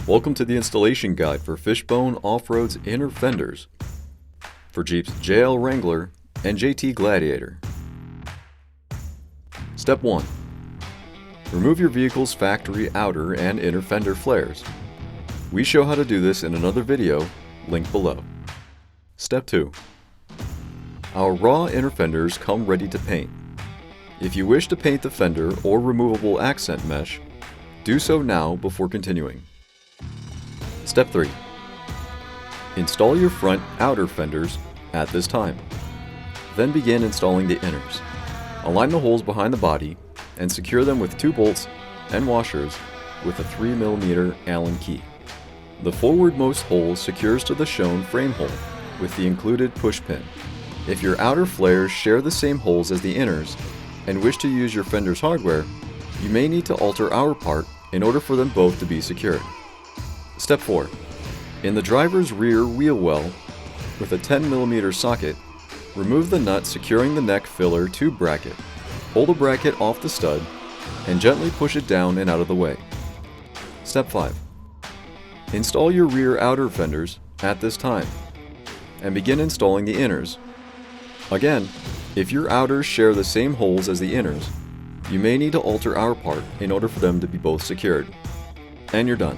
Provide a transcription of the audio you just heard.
Welcome to the installation guide for Fishbone Off-Road's inner fenders for Jeep's JL Wrangler and JT Gladiator. Step 1. Remove your vehicle's factory outer and inner fender flares. We show how to do this in another video, linked below. Step 2. Our raw inner fenders come ready to paint. If you wish to paint the fender or removable accent mesh, do so now before continuing. Step 3. Install your front outer fenders at this time. Then begin installing the inners. Align the holes behind the body and secure them with 2 bolts and washers with a 3mm Allen key. The forwardmost hole secures to the shown frame hole with the included push pin. If your outer flares share the same holes as the inners and wish to use your fender's hardware, you may need to alter our part in order for them both to be secured. Step 4. In the driver's rear wheel well, with a 10mm socket, remove the nut securing the neck filler tube bracket. Pull the bracket off the stud and gently push it down and out of the way. Step 5. Install your rear outer fenders at this time and begin installing the inners. Again, if your outers share the same holes as the inners, you may need to alter our part in order for them to be both secured. And you're done.